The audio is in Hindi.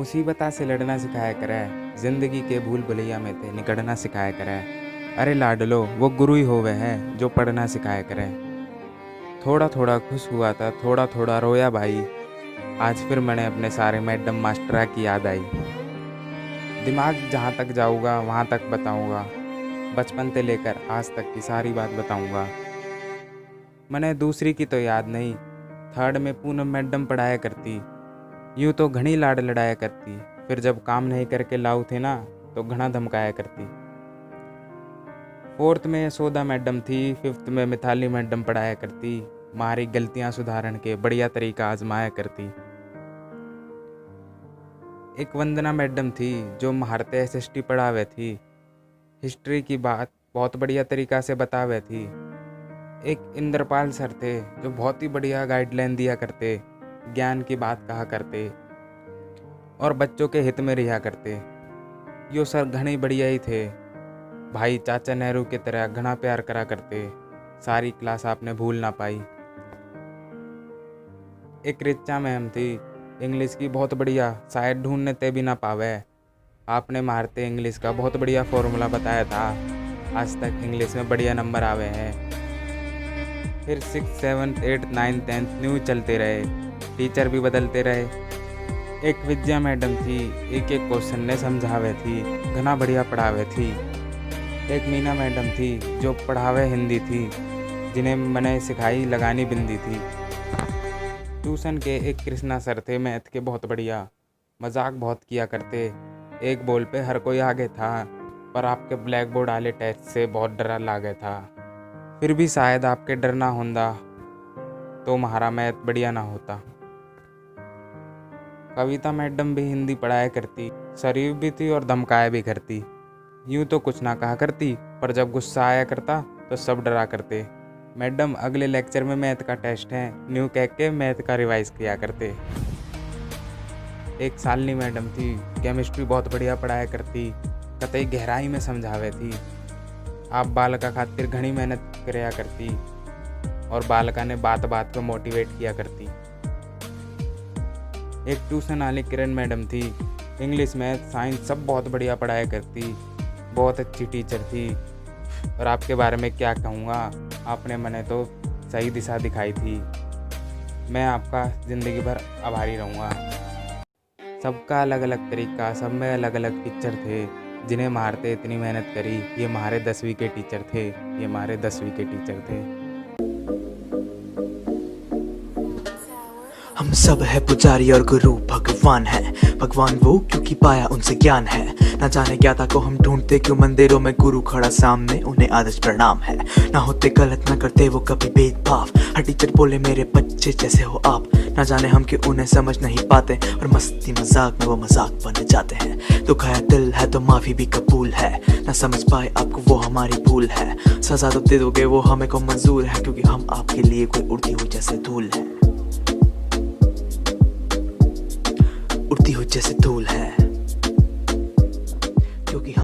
मुसीबता से लड़ना सिखाया करे, जिंदगी के भूल भुलैया में थे निकलना सिखाया करे। अरे लाडलो वो गुरु ही होवे है जो पढ़ना सिखाया करे। थोड़ा थोड़ा खुश हुआ था, थोड़ा थोड़ा रोया भाई। आज फिर मैंने अपने सारे मैडम मास्टरा की याद आई। दिमाग जहाँ तक जाऊँगा वहाँ तक बताऊँगा, बचपन से लेकर आज तक की सारी बात बताऊँगा। मैंने दूसरी की तो याद नहीं, थर्ड में पूनम मैडम पढ़ाया करती। यूँ तो घनी लाड लड़ाया करती, फिर जब काम नहीं करके लाऊ थे ना तो घना धमकाया करती। फोर्थ में यशोदा मैडम थी, फिफ्थ में मिताली मैडम पढ़ाया करती। हमारी गलतियां सुधारन के बढ़िया तरीका आजमाया करती। एक वंदना मैडम थी जो महारते एसएसटी पढ़ावे थी। हिस्ट्री की बात बहुत बढ़िया तरीका से बतावे थी। एक इंद्रपाल सर थे जो बहुत ही बढ़िया गाइडलाइन दिया करते, ज्ञान की बात कहा करते और बच्चों के हित में रिहा करते। यो सर घने बढ़िया ही थे भाई, चाचा नेहरू की तरह घना प्यार करा करते। सारी क्लास आपने भूल ना पाई। एक रिचा मैम थी, इंग्लिश की बहुत बढ़िया, शायद ढूंढने ते भी ना पावे। आपने मारते इंग्लिश का बहुत बढ़िया फॉर्मूला बताया था, आज तक इंग्लिश में बढ़िया नंबर आवे हैं। फिर 6, 7, 8, 9, 10 न्यू चलते रहे, टीचर भी बदलते रहे। एक विद्या मैडम थी, एक एक क्वेश्चन ने समझावे थी, घना बढ़िया पढ़ावे थी। एक मीना मैडम थी जो पढ़ावे हिंदी थी, जिन्हें मैंने सिखाई लगानी बिंदी थी। ट्यूशन के एक कृष्णा सर थे, मैथ के बहुत बढ़िया, मजाक बहुत किया करते। एक बोल पे हर कोई आगे था, पर आपके ब्लैक बोर्ड वाले टेस्ट से बहुत डरा लागे था। फिर भी शायद आपके डर ना होंदा तो हमारा मैथ बढ़िया ना होता। कविता मैडम भी हिंदी पढ़ाया करती, शरीफ भी थी और धमकाया भी करती। यूँ तो कुछ ना कहा करती, पर जब गुस्सा आया करता तो सब डरा करते। मैडम अगले लेक्चर में मैथ का टेस्ट है, न्यू कह के मैथ का रिवाइज किया करते। एक शालिनी मैडम थी, केमिस्ट्री बहुत बढ़िया पढ़ाया करती, कतई गहराई में समझावे थी। आप बालका खातिर घनी मेहनत कराया करती और बालका ने बात बात पर मोटिवेट किया करती। एक ट्यूशन वाली किरण मैडम थी, इंग्लिश मैथ साइंस सब बहुत बढ़िया पढ़ाया करती, बहुत अच्छी टीचर थी। और आपके बारे में क्या कहूँगा, आपने मैंने तो सही दिशा दिखाई थी। मैं आपका ज़िंदगी भर आभारी रहूँगा। सबका अलग अलग तरीका, सब में अलग अलग टीचर थे जिन्हें मारते इतनी मेहनत करी। ये हमारे 10वीं के टीचर थे, ये हमारे 10वीं के टीचर थे। हम सब है पुजारी और गुरु भगवान है। भगवान वो क्योंकि पाया उनसे ज्ञान है। ना जाने ज्ञाता को हम ढूंढते क्यों मंदिरों में, गुरु खड़ा सामने उन्हें आदर्श प्रणाम है। ना होते गलत ना करते वो कभी भेदभाव, हर टीचर बोले मेरे बच्चे जैसे हो आप। ना जाने हम कि उन्हें समझ नहीं पाते और मस्ती मजाक में वो मजाक बन जाते हैं। तो खाया दिल है तो माफी भी कबूल है, ना समझ पाए आपको वो हमारी भूल है। सजा तो दे दोगे वो हमें को मंजूर है, क्योंकि हम आपके लिए कोई उड़ती हुई जैसे धूल है, उड़ती हुई जैसे धूल है।